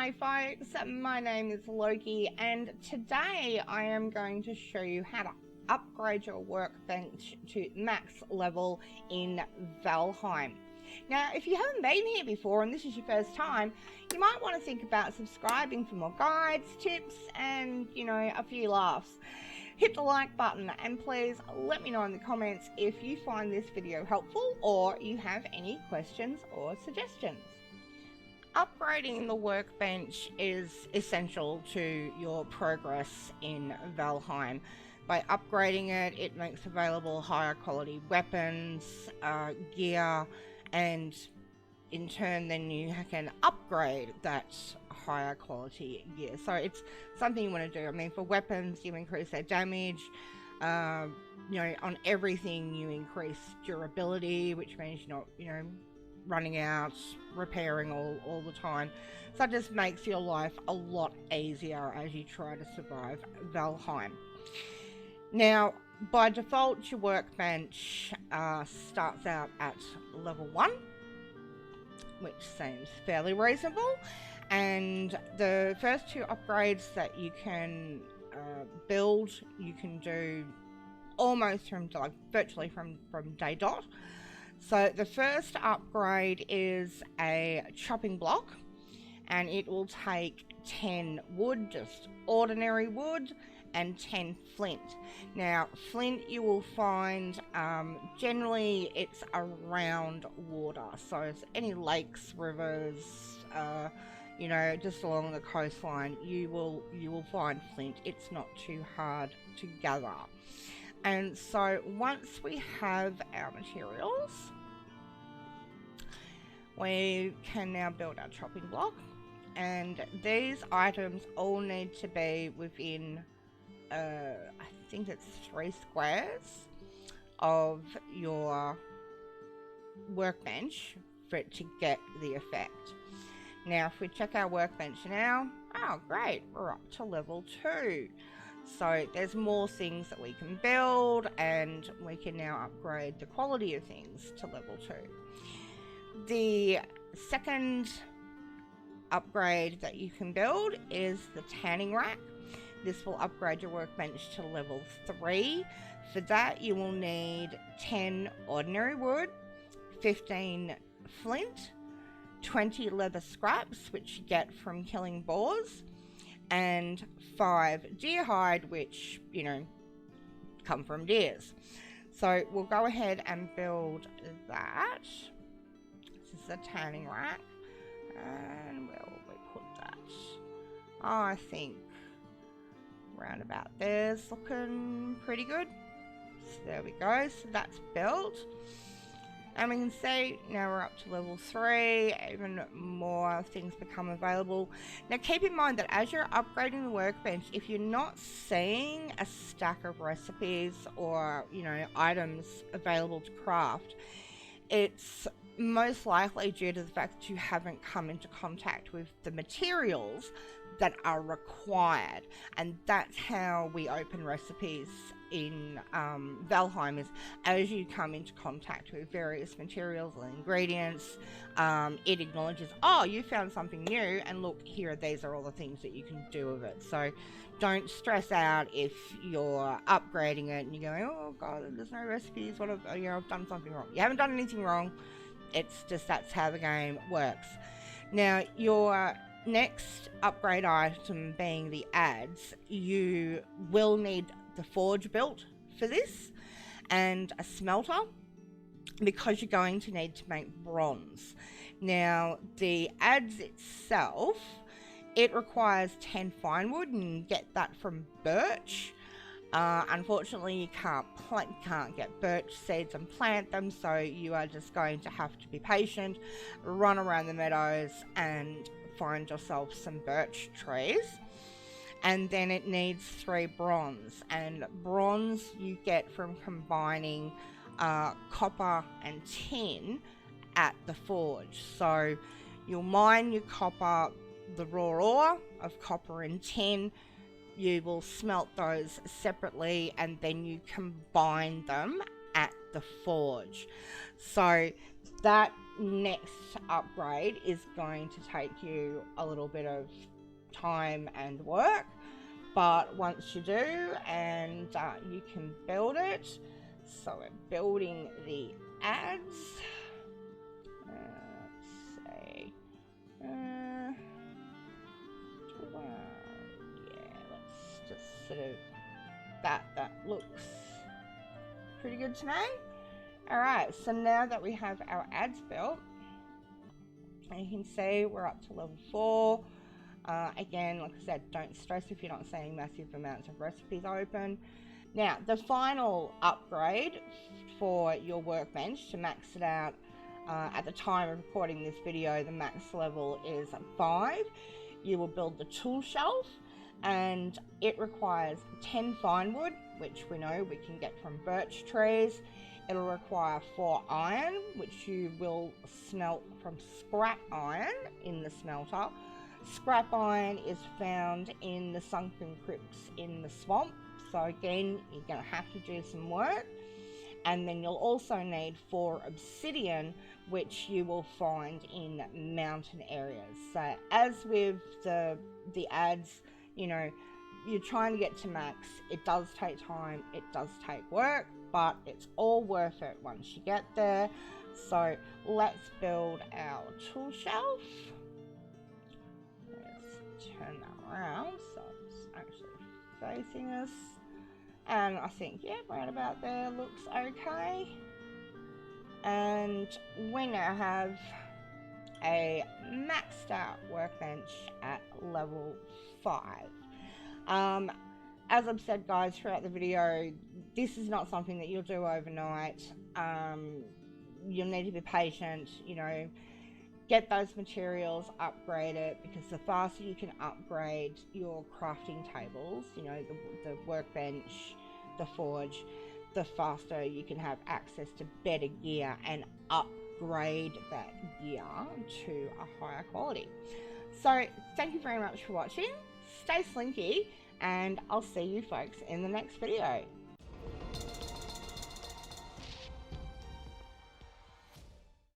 Hi folks, my name is Loki and today I am going to show you how to upgrade your workbench to max level in Valheim. Now if you haven't been here before and this is your first time, you might want to think about subscribing for more guides, tips and a few laughs. Hit the like button and please let me know in the comments if you find this video helpful or you have any questions or suggestions. Upgrading the workbench is essential to your progress in Valheim. By upgrading it, it makes available higher quality weapons, gear, and in turn then you can upgrade that higher quality gear. So it's something you want to do. I mean, for weapons you increase their damage, on everything you increase durability, which means you're not, running out, repairing all the time. So it just makes your life a lot easier as you try to survive Valheim. Now, by default, your workbench starts out at level 1, which seems fairly reasonable. And the first two upgrades that you can build, you can do almost from virtually from day dot. So the first upgrade is a chopping block, and it will take 10 wood, just ordinary wood, and 10 flint. Now flint you will find generally it's around water, so it's any lakes, rivers, just along the coastline you will find flint. It's not too hard to gather. And so once we have our materials, we can now build our chopping block, and these items all need to be within I think it's 3 squares of your workbench for it to get the effect. Now if we check our workbench now, oh great, we're up to level 2. So there's more things that we can build, and we can now upgrade the quality of things to level 2. The second upgrade that you can build is the tanning rack. This will upgrade your workbench to level 3. For that you will need 10 ordinary wood, 15 flint, 20 leather scraps, which you get from killing boars, and 5 deer hide, which come from deers. So we'll go ahead and build that. This is the tanning rack, and where will we put that? I think round about there's looking pretty good. So there we go, so that's built. And we can see now we're up to level 3, even more things become available. Now keep in mind that as you're upgrading the workbench, if you're not seeing a stack of recipes or items available to craft, it's most likely due to the fact that you haven't come into contact with the materials that are required. And that's how we open recipes in Valheim, is as you come into contact with various materials and ingredients, it acknowledges, oh, you found something new, and look here, these are all the things that you can do with it. So don't stress out if you're upgrading it and you're going, oh god, there's no recipes, what have I've done something wrong. You haven't done anything wrong, it's just that's how the game works. Now your next upgrade item being the adze, you will need the forge built for this and a smelter, because you're going to need to make bronze. Now the adze itself, it requires 10 fine wood, and you get that from birch. Unfortunately you can't get birch seeds and plant them, so you are just going to have to be patient, run around the meadows and find yourself some birch trees. And then it needs 3 bronze, and bronze you get from combining copper and tin at the forge. So you'll mine your copper, the raw ore of copper and tin, you will smelt those separately, and then you combine them at the forge. So that next upgrade is going to take you a little bit of time and work, but once you do, and you can build it. So we're building the adze. Let's see. Yeah, let's just sort of that looks pretty good to me. Alright, so now that we have our adze built, and you can see we're up to level 4. Again, like I said, don't stress if you're not seeing massive amounts of recipes open. Now, the final upgrade for your workbench to max it out, at the time of recording this video, the max level is 5. You will build the tool shelf, and it requires 10 fine wood, which we know we can get from birch trees. It'll require 4 iron, which you will smelt from scrap iron in the smelter. Scrap iron is found in the sunken crypts in the swamp, so again, you're going to have to do some work. And then you'll also need 4 obsidian, which you will find in mountain areas. So as with the adze, you know, you're trying to get to max. It does take time, it does take work, but it's all worth it once you get there. So let's build our tool shelf. Let's turn that around so it's actually facing us. And I think, yeah, right about there looks okay. And we now have a maxed out workbench at level 5. As I've said, guys, throughout the video, this is not something that you'll do overnight. You'll need to be patient, you know, get those materials, upgrade it, because the faster you can upgrade your crafting tables, you know, the workbench, the forge, the faster you can have access to better gear and upgrade that gear to a higher quality. So thank you very much for watching. Stay slinky, and I'll see you folks in the next video.